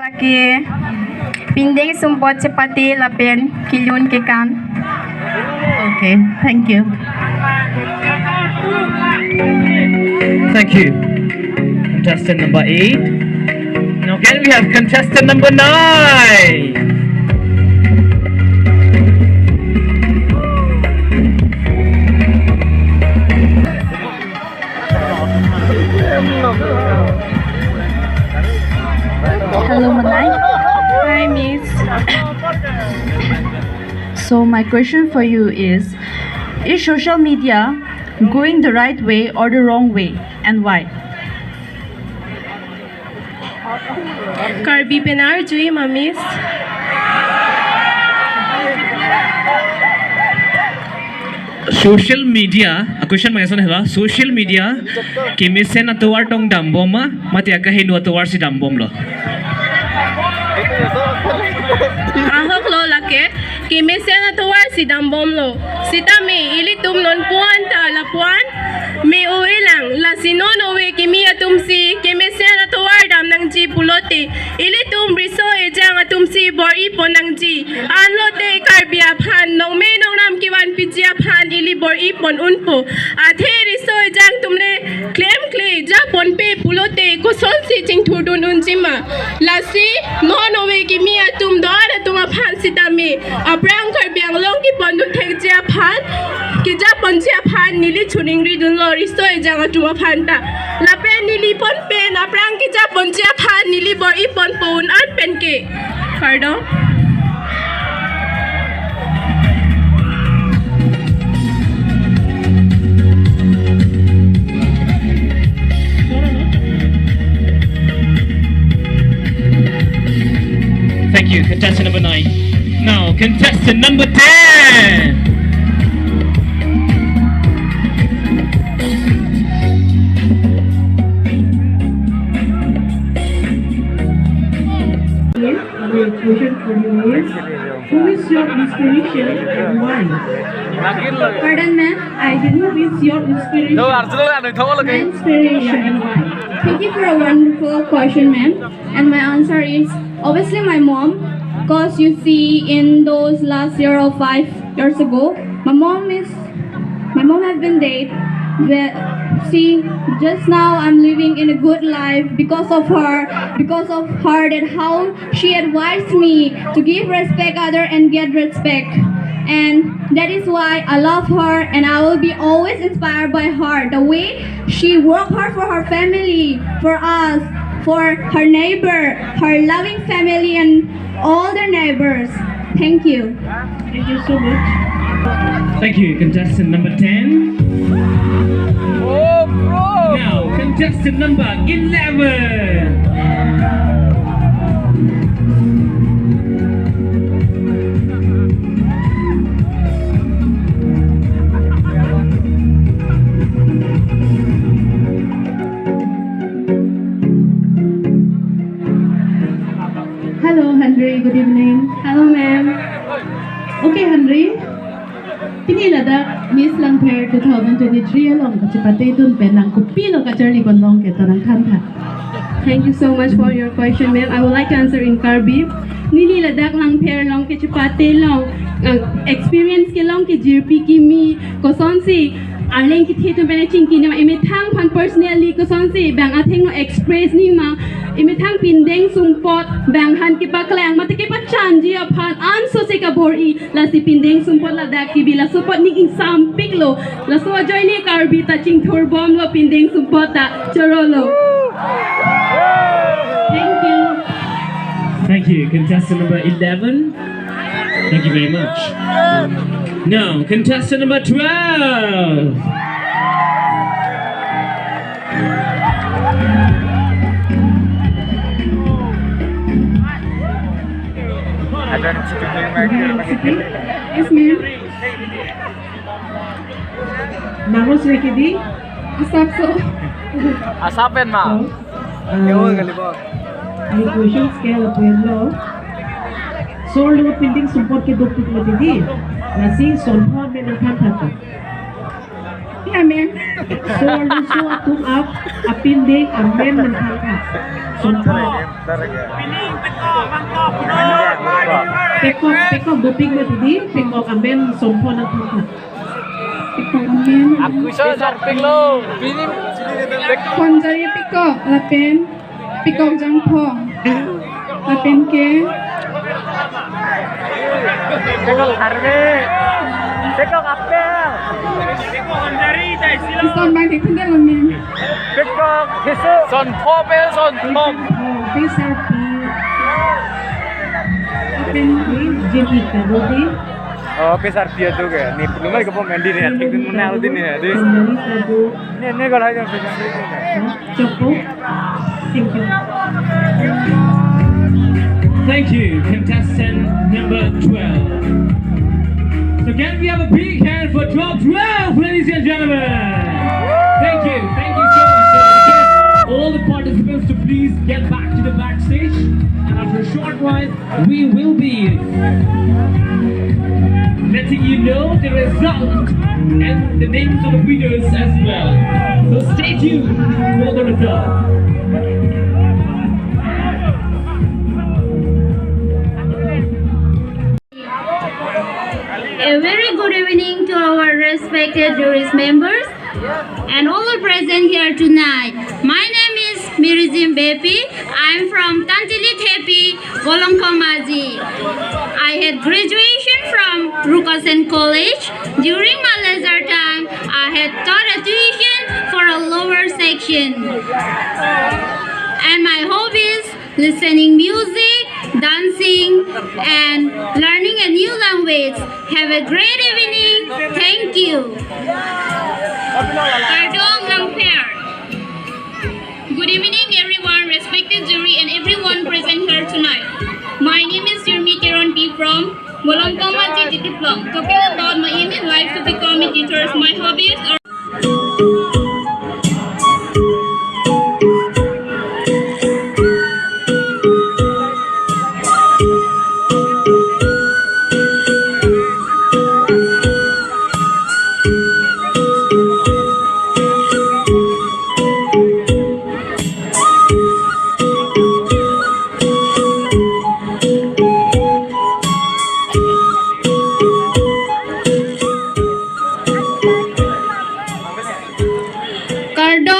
Laki pinding sumpot cepati lapen kilyun kekan. Okay, thank you. Thank you. Contestant number 8. Now can we have contestant number 9? Hello, Manai. Hi, Miss. So my question for you is social media going the right way or the wrong way, and why? Karbi penar jui mamis. Social media, a question my son hela. Social media, kimisen na tuwar tong damboma, mati agahin wa tuwar si dambom lo. Ahok lo lake kimisen na tuwar si dambom lo. Sita me ili tum non puan ta la puan. Me uwi lang la sinon uwi kimi atum si kimisen na tuwar dam nang ji pulote. Ili tum riso e jang atum si bor ipon nang ji. Anlo te karbi aphan nong me nong nam kiwan piji aphan ili bor ipon unpo. Athe riso e jang tumne claim clay ja pon pe pulote ko sol si ching thudun unjima. La si non uwi kimi atum dor atum aphan sita me. Aprang karbi ang long ki pon dun thek ji aphan. Kija pon ji aphan nili chuning ri dun lo riso e jang atum aphan ta. La pe nili pon pen aprang kija pon ji aphan nili bor ipon pon an pen ke. Pardon? Thank you, contestant number 9. Now, contestant number 10. My question for you is, who is your inspiration and why? Pardon, ma'am? I did not miss your inspiration. My inspiration and why? Thank you for a wonderful question, ma'am. And my answer is obviously my mom. Because you see, in those last year or 5 years ago, my mom has been dead. See, just now I'm living in a good life because of her that how she advised me to give respect other and get respect. And that is why I love her and I will be always inspired by her. The way she worked hard for her family, for us, for her neighbor, her loving family and all their neighbors. Thank you. Thank you so much. Thank you, contestant number 10. Now, contestant number 11. Hello, Henry. Good evening. Hello, ma'am. Okay, Henry. Piniladak Miss Langpher 2023 along kachipatay dun penang kupino kacharli konlong keto ng kanta. Thank you so much for your question, ma'am. I would like to answer in Karbi. Nililadak Langpher long ke chupate long experience ke long ke jirpi ki mi kosonsi arleng ki thetu bene chingki ni ma imithang pan personally kosonsi bang atheng no express ni ma imithang pindeng sumpot bang han ki paklang matike pa chanji aphan an so se ka bori la si pindeng sumpot la dak ki bila support ni ing sam piklo la so join ni Karbi ta ching thor bom lo pindeng sumpot ta chorolo. Thank you. Thank you, contestant number 11. Thank you very much. Now, contestant number 12. Yes, ma'am. Nangos Rekidi. Asap so. Asapin ma. Ang question scale of yellow. Sol lo pinding support ke doktor lagi di. Nasi solha menang kanta. Yeah, ma'am. So also took up a pending amendmentค่ะสมพรPekok doping mo tadi, pekok amben sompo ng tuka. Pekok amben. Aku sarping lo. Bini Konjari pikok lapen pikok jangpong lapen ke Pekok harve. Pekok apel. isang bang dipinda lamen Pekok hisu. Son popel son pom. Pesar pi. Apen ke jemi ka bodi. Oh, pesar dia tu ke. Ni lumai ke pom endi ni. Tik din mana aldi ni. Di. Konjari ka do. Ni kalau aja pesar ni. Chopo. Thank you. Thank you, contestant number 12. So can we have a big hand for drop 12, ladies and gentlemen? Thank you so much. So request all the participants to please get back to the backstage, and after a short while, we will be letting you know the result and the names of the winners as well. So stay tuned for the result. A very good evening to our respected jury members and all are present here tonight. My name is Mirizim Bepi. I'm from Tantili Tepi, Volongkom. I had graduation from Rukasen College. During my leisure time, I had taught a tuition for a lower section. And my hobbies: listening music, dancing, and learning a new language. Have a great evening. Thank you. Pardon, Langpher. Good evening, everyone, respected jury, and everyone present here tonight. My name is Yurmikeron P. from volongkom Diplom. Talking about my aim in life to become a teacher, my hobbies are Cardon.